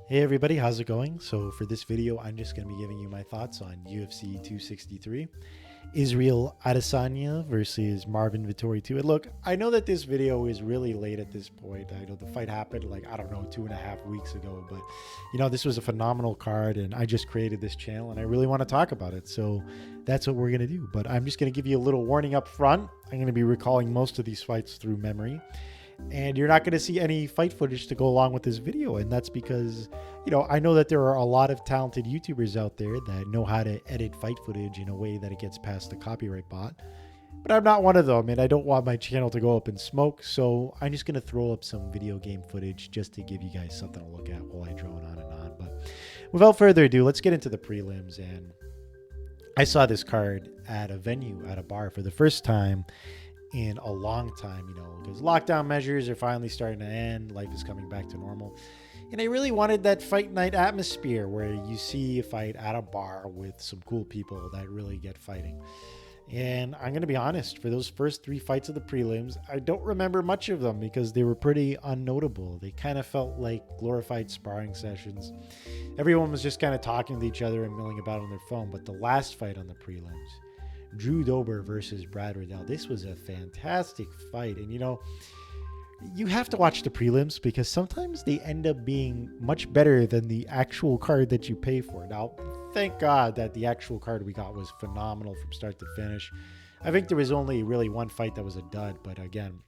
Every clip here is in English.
Hey everybody, how's it going? So for this video, I'm just going to be giving you my thoughts on UFC 263. Israel Adesanya versus Marvin Vettori 2. And look, I know that this video is really late at this point. I know the fight happened like, I don't know, 2.5 weeks ago. But, this was a phenomenal card and I just created this channel and I really want to talk about it. So that's what we're going to do. But I'm just going to give you a little warning up front. I'm going to be recalling most of these fights through memory. And you're not going to see any fight footage to go along with this video. And that's because, I know that there are a lot of talented YouTubers out there that know how to edit fight footage in a way that it gets past the copyright bot. But I'm not one of them, and I don't want my channel to go up in smoke. So I'm just going to throw up some video game footage just to give you guys something to look at while I drone on and on. But without further ado, let's get into the prelims. And I saw this card at a venue, at a bar for the first time in a long time, because lockdown measures are finally starting to end. Life is coming back to normal. And I really wanted that fight night atmosphere where you see a fight at a bar with some cool people that really get fighting. And I'm going to be honest, for those first 3 fights of the prelims, I don't remember much of them because they were pretty unnotable. They kind of felt like glorified sparring sessions. Everyone was just kind of talking to each other and milling about on their phone. But the last fight on the prelims, Drew Dober versus Brad Riddell. This was a fantastic fight. And, you have to watch the prelims because sometimes they end up being much better than the actual card that you pay for. Now, thank God that the actual card we got was phenomenal from start to finish. I think there was only really one fight that was a dud. But again,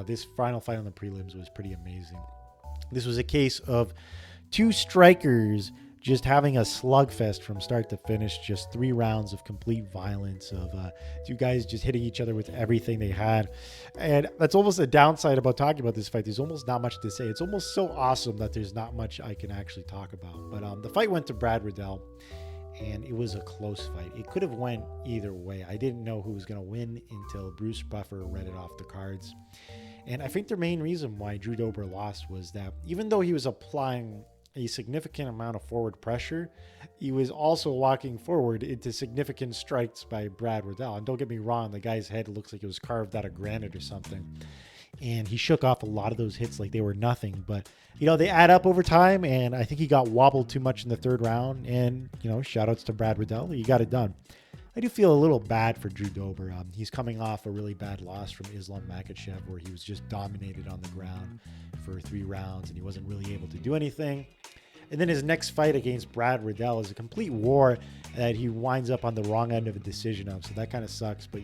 this final fight on the prelims was pretty amazing. This was a case of 2 strikers just having a slugfest from start to finish, just 3 rounds of complete violence of 2 guys just hitting each other with everything they had. And that's almost a downside about talking about this fight. There's almost not much to say. It's almost so awesome that there's not much I can actually talk about. But the fight went to Brad Riddell, and it was a close fight. It could have went either way. I didn't know who was going to win until Bruce Buffer read it off the cards. And I think the main reason why Drew Dober lost was that even though he was applying a significant amount of forward pressure, he was also walking forward into significant strikes by Brad Riddell. And don't get me wrong, the guy's head looks like it was carved out of granite or something. And he shook off a lot of those hits like they were nothing. But, they add up over time, and I think he got wobbled too much in the 3rd round. And, shout outs to Brad Riddell. He got it done. I do feel a little bad for Drew Dober. He's coming off a really bad loss from Islam Makhachev, where he was just dominated on the ground for 3 rounds, and he wasn't really able to do anything. And then his next fight against Brad Riddell is a complete war that he winds up on the wrong end of a decision of. So that kind of sucks. But,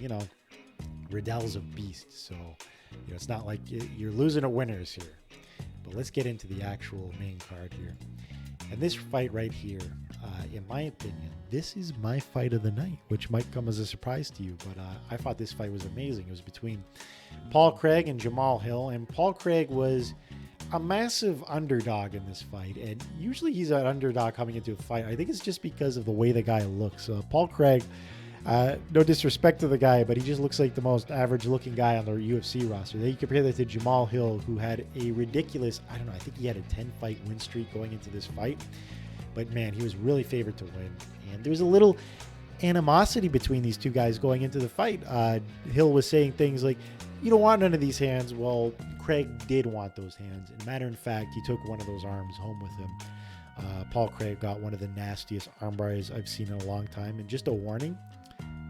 Riddell's a beast. So, it's not like you're losing to winners here. But let's get into the actual main card here. And this fight right here, in my opinion, this is my fight of the night, which might come as a surprise to you. But I thought this fight was amazing. It was between Paul Craig and Jamal Hill. And Paul Craig was a massive underdog in this fight, and usually he's an underdog coming into a fight. I think it's just because of the way the guy looks. Paul Craig, no disrespect to the guy, but he just looks like the most average looking guy on the UFC roster. Then you compare that to Jamal Hill, who had a ridiculous, I think he had a 10-fight win streak going into this fight, but man, he was really favored to win. And there was a little animosity between these 2 guys going into the fight. Hill was saying things like, "You don't want none of these hands." Well, Craig did want those hands. And matter of fact, he took one of those arms home with him. Paul Craig got one of the nastiest arm bars I've seen in a long time. And just a warning,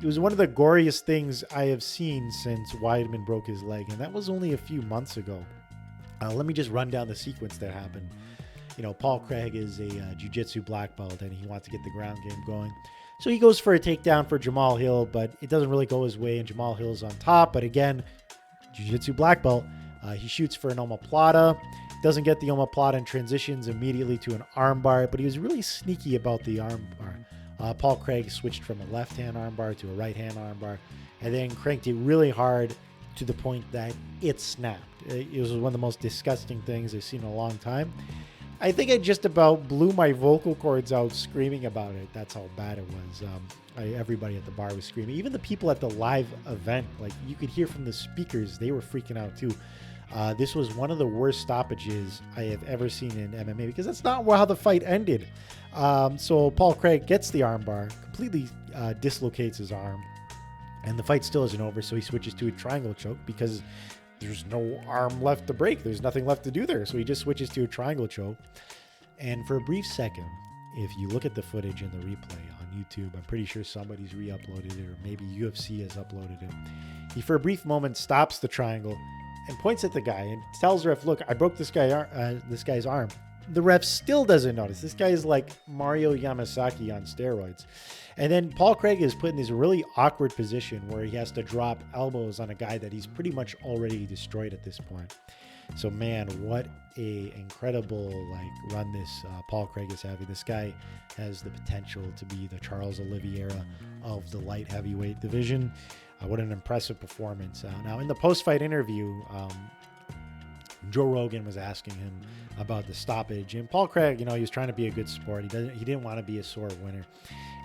it was one of the goriest things I have seen since Weidman broke his leg. And that was only a few months ago. Let me just run down the sequence that happened. Paul Craig is a jiu-jitsu black belt, and he wants to get the ground game going. So he goes for a takedown for Jamal Hill, but it doesn't really go his way, and Jamal Hill's on top. But again, jiu-jitsu black belt. He shoots for an omoplata, doesn't get the omoplata, and transitions immediately to an armbar, but he was really sneaky about the armbar. Paul Craig switched from a left-hand armbar to a right-hand armbar, and then cranked it really hard to the point that it snapped. It was one of the most disgusting things I've seen in a long time. I think I just about blew my vocal cords out screaming about it. That's how bad it was. Everybody at the bar was screaming. Even the people at the live event, like you could hear from the speakers, they were freaking out too. This was one of the worst stoppages I have ever seen in MMA because that's not how the fight ended. So Paul Craig gets the armbar, completely dislocates his arm, and the fight still isn't over. So he switches to a triangle choke because there's no arm left to break. There's nothing left to do there. So he just switches to a triangle choke. And for a brief second, if you look at the footage in the replay on YouTube, I'm pretty sure somebody's re-uploaded it, or maybe UFC has uploaded it. He, for a brief moment, stops the triangle and points at the guy and tells the ref, look, I broke this guy's arm. The ref still doesn't notice. This guy is like Mario Yamasaki on steroids. And then Paul Craig is put in this really awkward position where he has to drop elbows on a guy that he's pretty much already destroyed at this point. So man, what a incredible run this Paul Craig is having. This guy has the potential to be the Charles Oliveira of the light heavyweight division. What an impressive performance. Now in the post-fight interview, Joe Rogan was asking him about the stoppage, and Paul Craig, he was trying to be a good sport. He didn't want to be a sore winner.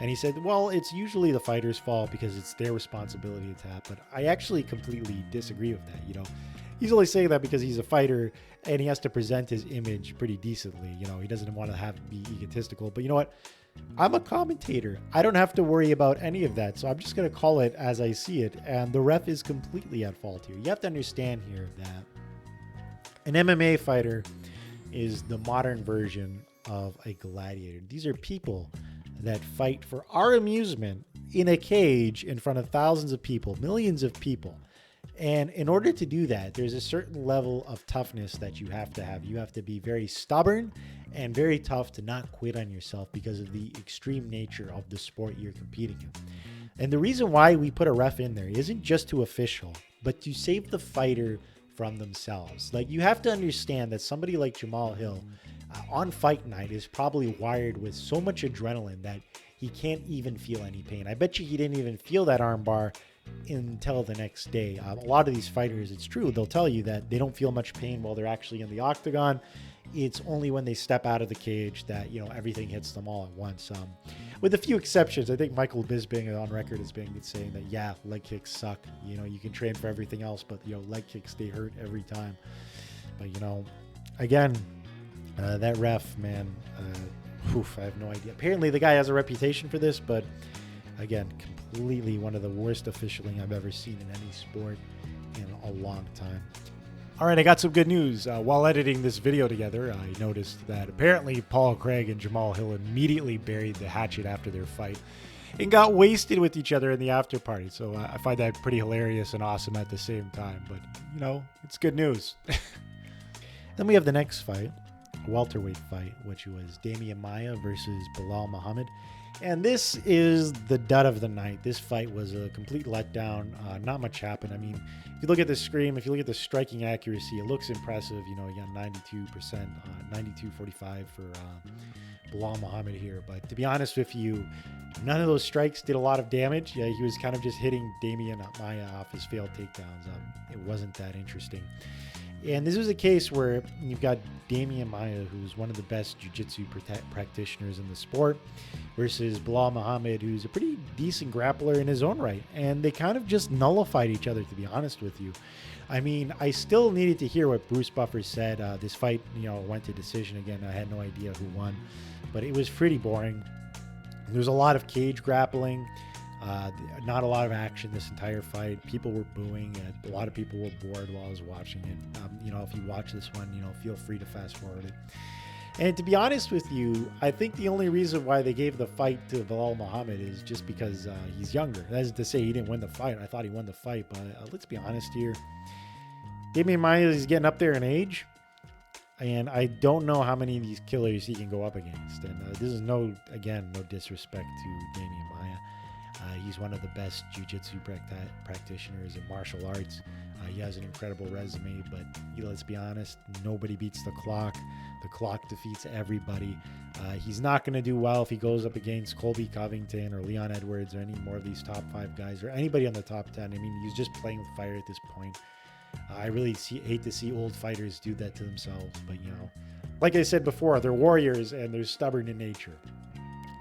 And he said, well, it's usually the fighter's fault because it's their responsibility to tap. But I actually completely disagree with that. He's only saying that because he's a fighter and he has to present his image pretty decently. He doesn't want to be egotistical. But you know what? I'm a commentator. I don't have to worry about any of that. So I'm just going to call it as I see it. And the ref is completely at fault here. You have to understand here that an MMA fighter is the modern version of a gladiator. These are people that fight for our amusement in a cage in front of thousands of people, millions of people. And in order to do that, there's a certain level of toughness that you have to have. You have to be very stubborn and very tough to not quit on yourself because of the extreme nature of the sport you're competing in. And the reason why we put a ref in there isn't just to official, but to save the fighter from themselves. You have to understand that somebody like Jamal Hill on fight night is probably wired with so much adrenaline that he can't even feel any pain. I bet you he didn't even feel that arm bar until the next day. A lot of these fighters, it's true, they'll tell you that they don't feel much pain while they're actually in the octagon. It's only when they step out of the cage that, everything hits them all at once. With a few exceptions, I think Michael Bisping on record is saying that, yeah, leg kicks suck. You can train for everything else, but, leg kicks, they hurt every time. But, again, that ref, man, I have no idea. Apparently the guy has a reputation for this, but again, completely one of the worst officialing I've ever seen in any sport in a long time. All right, I got some good news. While editing this video together, I noticed that apparently Paul Craig and Jamal Hill immediately buried the hatchet after their fight and got wasted with each other in the after party. So I find that pretty hilarious and awesome at the same time. But, it's good news. Then we have the next fight, a welterweight fight, which was Maia versus Belal Muhammad. And this is the dud of the night. This fight was a complete letdown. Not much happened. I mean, if you look at the screen, if you look at the striking accuracy, it looks impressive. You got 92%, 92.45 for Belal Muhammad here. But to be honest with you, none of those strikes did a lot of damage. Yeah, he was kind of just hitting Maia off his failed takedowns. It wasn't that interesting. And this was a case where you've got Maia, who's one of the best jiu-jitsu practitioners in the sport, versus Belal Muhammad, who's a pretty decent grappler in his own right. And they kind of just nullified each other, to be honest with you. I mean, I still needed to hear what Bruce Buffer said. This fight, went to decision again. I had no idea who won, but it was pretty boring. There was a lot of cage grappling. Not a lot of action this entire fight. People were booing, and a lot of people were bored while I was watching it. If you watch this one, feel free to fast forward it. And to be honest with you, I think the only reason why they gave the fight to Belal Muhammad is just because he's younger. That is to say he didn't win the fight. I thought he won the fight, but let's be honest here. Maia is getting up there in age, and I don't know how many of these killers he can go up against. And this is no disrespect to Maia. He's one of the best jiu-jitsu practitioners in martial arts. He has an incredible resume, but let's be honest, nobody beats the clock. The clock defeats everybody. He's not going to do well if he goes up against Colby Covington or Leon Edwards or any more of these top 5 guys or anybody on the top 10. I mean, he's just playing with fire at this point. I really hate to see old fighters do that to themselves, but like I said before, they're warriors and they're stubborn in nature.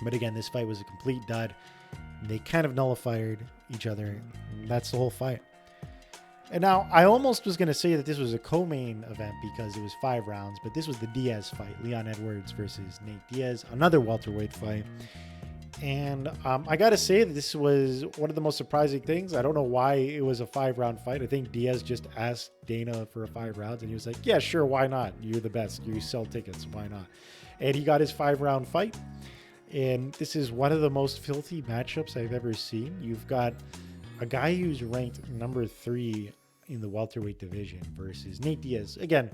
But again, this fight was a complete dud. They kind of nullified each other. And that's the whole fight. And now, I almost was going to say that this was a co-main event because it was 5 rounds, but this was the Diaz fight, Leon Edwards versus Nate Diaz, another welterweight fight. And I got to say that this was one of the most surprising things. I don't know why it was a 5-round fight. I think Diaz just asked Dana for 5 rounds, and he was like, yeah, sure, why not? You're the best. You sell tickets. Why not? And he got his 5-round fight. And this is one of the most filthy matchups I've ever seen. You've got a guy who's ranked number 3 in the welterweight division versus Nate Diaz. Again,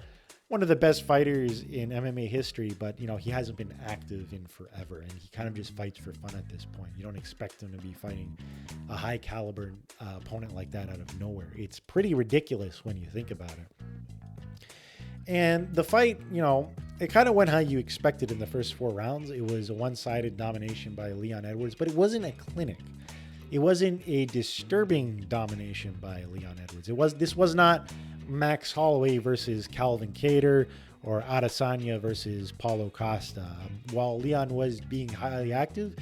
one of the best fighters in MMA history, but he hasn't been active in forever, and he kind of just fights for fun at this point. You don't expect him to be fighting a high caliber opponent like that out of nowhere. It's pretty ridiculous when you think about it. And the fight, it kind of went how you expected in the first 4 rounds. It was a one-sided domination by Leon Edwards, but it wasn't a clinic. It wasn't a disturbing domination by Leon Edwards. This was not Max Holloway versus Calvin Kattar or Adesanya versus Paulo Costa. While Leon was being highly active,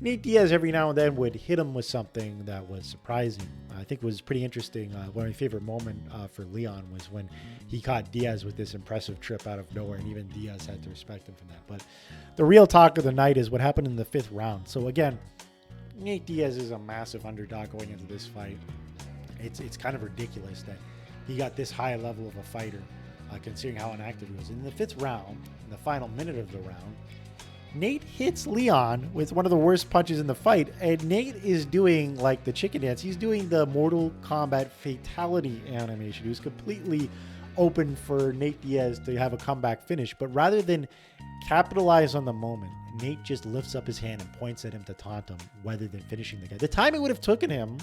Nate Diaz every now and then would hit him with something that was surprising. I think it was pretty interesting. One of my favorite moments for Leon was when he caught Diaz with this impressive trip out of nowhere, and even Diaz had to respect him for that. But the real talk of the night is what happened in the 5th round. So again, Nate Diaz is a massive underdog going into this fight. It's kind of ridiculous that he got this high level of a fighter, considering how inactive he was. In the 5th round, in the final minute of the round, Nate hits Leon with one of the worst punches in the fight, and Nate is doing like the chicken dance. He's doing the Mortal Kombat fatality animation. He was completely open for Nate Diaz to have a comeback finish, but rather than capitalize on the moment, Nate just lifts up his hand and points at him to taunt him rather than finishing the guy. The time it would have taken him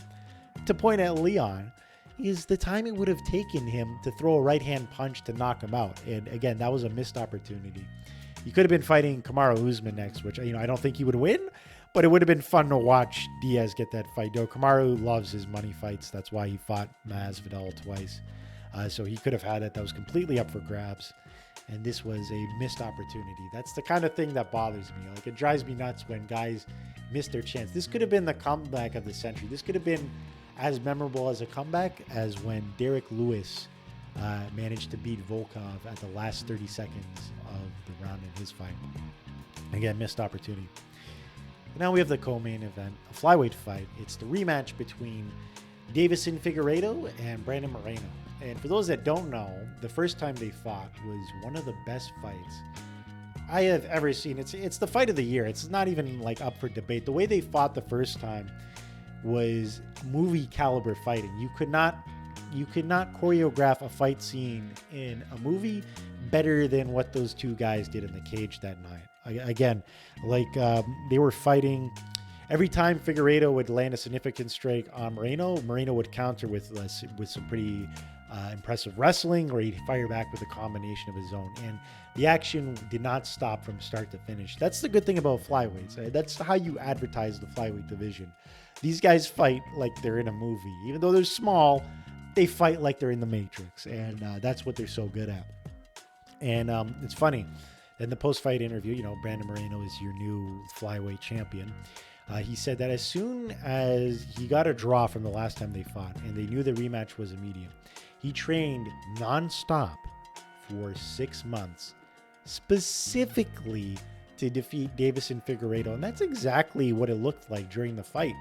to point at Leon is the time it would have taken him to throw a right-hand punch to knock him out. And again, that was a missed opportunity. He could have been fighting Kamaru Usman next, which I don't think he would win, but it would have been fun to watch Diaz get that fight. Kamaru loves his money fights. That's why he fought Masvidal twice. So he could have had it. That was completely up for grabs. And this was a missed opportunity. That's the kind of thing that bothers me. Like, it drives me nuts when guys miss their chance. This could have been the comeback of the century. This could have been as memorable as a comeback as when Derek Lewis managed to beat Volkov at the last 30 seconds of the round in his fight. Again, missed opportunity. And now we have the co-main event, a flyweight fight. It's the rematch between Deiveson Figueiredo and Brandon Moreno. And for those that don't know, the first time they fought was one of the best fights I have ever seen. It's the fight of the year. It's not even like up for debate. The way they fought the first time was movie caliber fighting. You could not choreograph a fight scene in a movie better than what those two guys did in the cage that night. Again, they were fighting. Every time Figueiredo would land a significant strike on Moreno, Moreno would counter with some pretty impressive wrestling, or he'd fire back with a combination of his own. And the action did not stop from start to finish. That's the good thing about flyweights. That's how you advertise the flyweight division. These guys fight like they're in a movie. Even though they're small, they fight like they're in the Matrix. And that's what they're so good at. And it's funny. In the post-fight interview, Brandon Moreno is your new flyweight champion. He said that as soon as he got a draw from the last time they fought and they knew the rematch was immediate, he trained nonstop for 6 months, specifically to defeat Deiveson Figueiredo. And that's exactly what it looked like during the fight.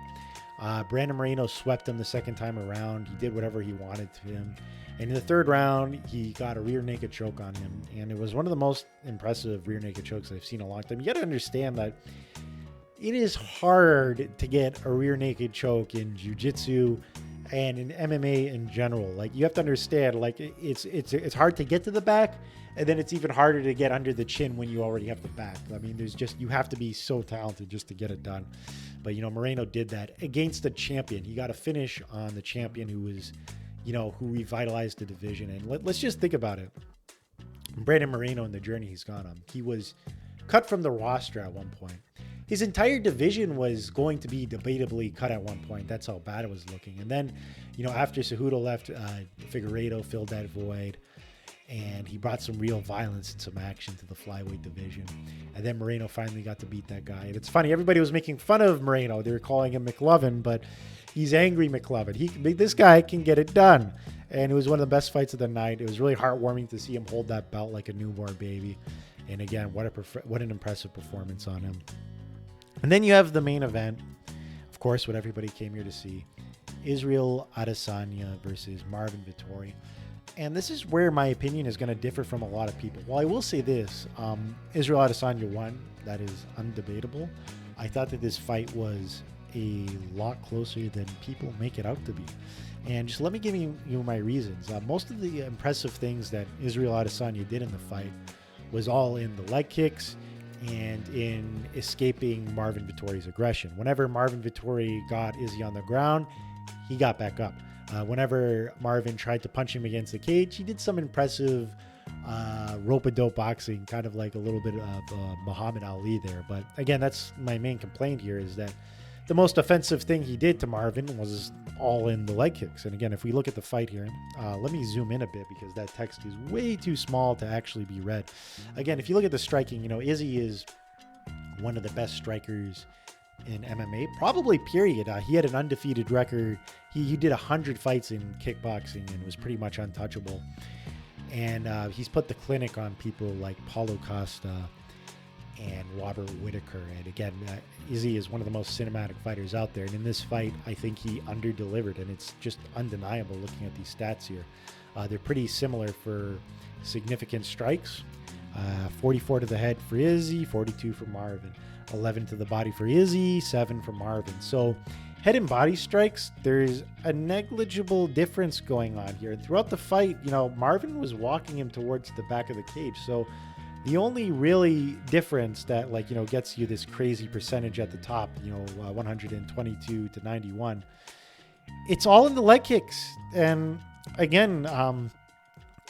Brandon Moreno swept him the second time around. He did whatever he wanted to him. And in the 3rd round, he got a rear naked choke on him. And it was one of the most impressive rear naked chokes I've seen in a long time. You got to understand that it is hard to get a rear naked choke in jiu-jitsu and in MMA in general. Like, you have to understand, like, it's hard to get to the back, and then it's even harder to get under the chin when you already have the back. I mean, you have to be so talented just to get it done. But, Moreno did that against the champion. He got a finish on the champion who was, who revitalized the division. And let's just think about it. Brandon Moreno and the journey he's gone on. He was cut from the roster at one point. His entire division was going to be debatably cut at one point. That's how bad it was looking. And then, after Cejudo left, Figueiredo filled that void, and he brought some real violence and some action to the flyweight division. And then Moreno finally got to beat that guy. And it's funny, everybody was making fun of Moreno. They were calling him McLovin, but he's angry McLovin. This guy can get it done. And it was one of the best fights of the night. It was really heartwarming to see him hold that belt like a newborn baby. And again, what an impressive performance on him. And then you have the main event, of course, what everybody came here to see. Israel Adesanya versus Marvin Vettori. And this is where my opinion is going to differ from a lot of people. Well, I will say this. Israel Adesanya won. That is undebatable. I thought that this fight was a lot closer than people make it out to be. And just let me give you my reasons. Most of the impressive things that Israel Adesanya did in the fight was all in the leg kicks and in escaping Marvin Vettori's aggression. Whenever Marvin Vettori got Izzy on the ground, he got back up. Whenever Marvin tried to punch him against the cage, he did some impressive rope-a-dope boxing, kind of like a little bit of Muhammad Ali there. But again, that's my main complaint here, is that the most offensive thing he did to Marvin was all in the leg kicks. And again, if we look at the fight here, let me zoom in a bit because that text is way too small to actually be read. Again, if you look at the striking, Izzy is one of the best strikers in MMA, probably period. He had an undefeated record. He did 100 fights in kickboxing and was pretty much untouchable. And he's put the clinic on people like Paulo Costa and Robert Whittaker. And again, Izzy is one of the most cinematic fighters out there. And in this fight, I think he under-delivered, and it's just undeniable looking at these stats here. They're pretty similar for significant strikes. 44 to the head for Izzy, 42 for Marvin. 11 to the body for Izzy, 7 for Marvin. So head and body strikes, there's a negligible difference going on here. And throughout the fight, Marvin was walking him towards the back of the cage. So the only really difference that gets you this crazy percentage at the top, 122 to 91, it's all in the leg kicks. And again,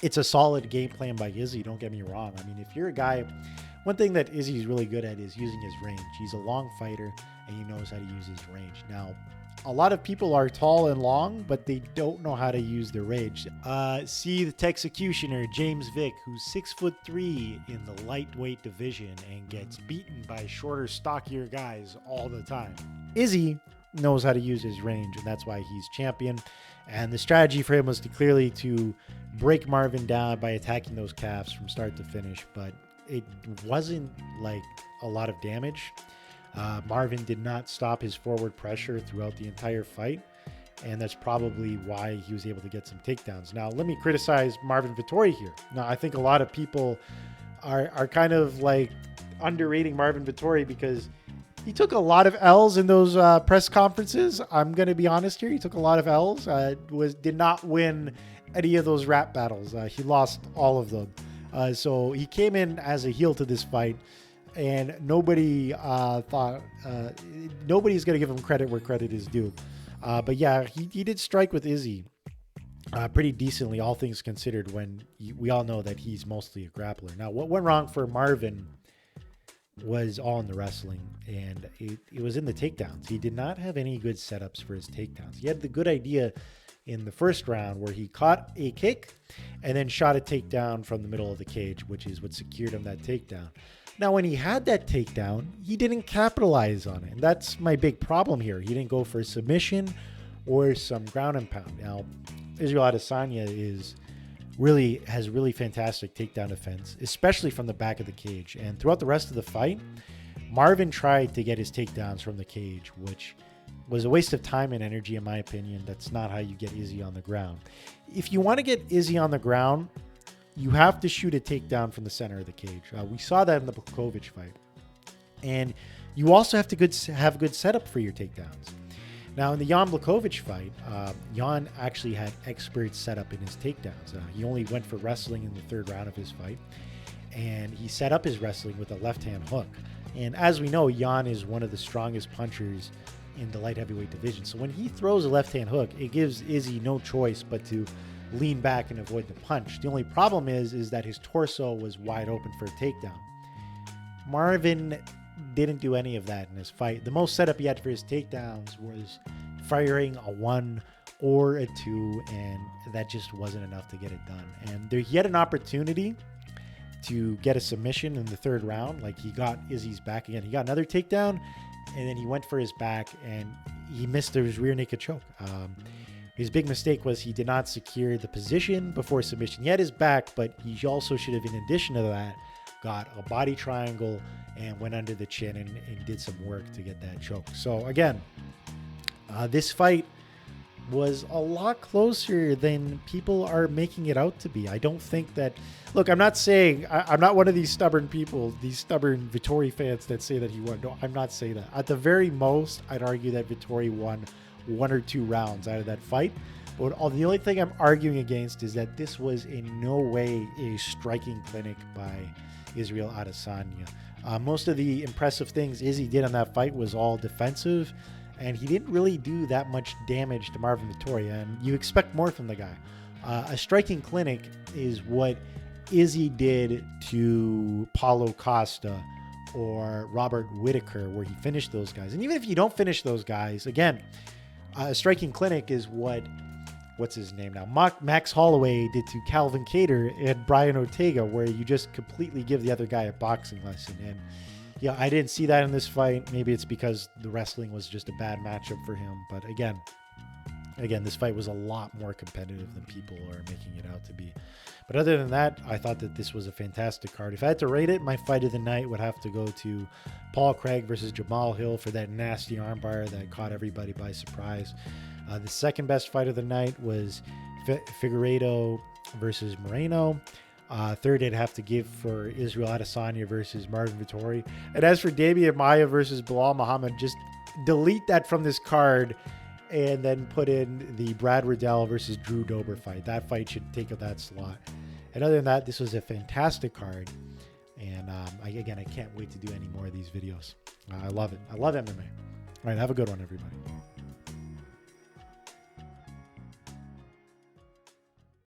it's a solid game plan by Izzy, don't get me wrong. I mean, if you're a guy, one thing that Izzy's really good at is using his range. He's a long fighter, and he knows how to use his range. Now, a lot of people are tall and long, but they don't know how to use their range. See the executioner, James Vick, who's 6'3" in the lightweight division and gets beaten by shorter, stockier guys all the time. Izzy knows how to use his range, and that's why he's champion. And the strategy for him was to break Marvin down by attacking those calves from start to finish, but it wasn't like a lot of damage. Marvin did not stop his forward pressure throughout the entire fight, and that's probably why he was able to get some takedowns. Now, let me criticize Marvin Vettori here. Now, I think a lot of people are kind of like underrating Marvin Vettori because he took a lot of L's in those press conferences. I'm going to be honest here. He took a lot of L's. Did not win any of those rap battles. He lost all of them. So he came in as a heel to this fight, and nobody thought nobody's going to give him credit where credit is due. But yeah, he did strike with Izzy pretty decently, all things considered, when we all know that he's mostly a grappler. Now, what went wrong for Marvin was all in the wrestling, and it was in the takedowns. He did not have any good setups for his takedowns. He had the good idea in the first round where he caught a kick and then shot a takedown from the middle of the cage, which is what secured him that takedown. Now, when he had that takedown, he didn't capitalize on it. And that's my big problem here. He didn't go for a submission or some ground and pound. Now, Israel Adesanya has really fantastic takedown defense, especially from the back of the cage. And throughout the rest of the fight, Marvin tried to get his takedowns from the cage, which was a waste of time and energy, in my opinion. That's not how you get Izzy on the ground. If you want to get Izzy on the ground, you have to shoot a takedown from the center of the cage. We saw that in the Blachowicz fight. And you also have to have good setup for your takedowns. Now, in the Jan Blachowicz fight, Jan actually had expert setup in his takedowns. He only went for wrestling in the third round of his fight, and he set up his wrestling with a left-hand hook. And as we know, Jan is one of the strongest punchers in the light heavyweight division. So when he throws a left-hand hook, it gives Izzy no choice but to lean back and avoid the punch. The only problem is that his torso was wide open for a takedown. Marvin didn't do any of that in his fight. The most setup he had for his takedowns was firing a 1 or a 2, and that just wasn't enough to get it done. And he had an opportunity to get a submission in the third round. Like, he got Izzy's back again. He got another takedown, and then he went for his back, and he missed his rear naked choke. His big mistake was he did not secure the position before submission. He had his back, but he also should have, in addition to that, got a body triangle and went under the chin and did some work to get that choke. So again, this fight was a lot closer than people are making it out to be. I don't think that, look, I'm not saying, I'm not one of these stubborn people, these stubborn Vettori fans that say that he won. No, I'm not saying that. At the very most, I'd argue that Vettori won 1 or 2 rounds out of that fight. But the only thing I'm arguing against is that this was in no way a striking clinic by Israel Adesanya. Most of the impressive things Izzy did on that fight was all defensive, and he didn't really do that much damage to Marvin Vettori, and you expect more from the guy. A striking clinic is what Izzy did to Paulo Costa or Robert Whittaker, where he finished those guys. And even if you don't finish those guys, again, a striking clinic is what's his name now? Max Holloway did to Calvin Kattar and Brian Ortega, where you just completely give the other guy a boxing lesson. And yeah, I didn't see that in this fight. Maybe it's because the wrestling was just a bad matchup for him. But again, this fight was a lot more competitive than people are making it out to be. But other than that, I thought that this was a fantastic card. If I had to rate it, my fight of the night would have to go to Paul Craig versus Jamal Hill for that nasty armbar that caught everybody by surprise. The second best fight of the night was Figueiredo versus Moreno. Third, I'd have to give for Israel Adesanya versus Marvin Vettori. And as for Damian Maia versus Bilal Muhammad, just delete that from this card and then put in the Brad Riddell versus Drew Dober fight. That fight should take up that slot. And other than that, this was a fantastic card. And again, I can't wait to do any more of these videos. I love it. I love MMA. All right, have a good one, everybody.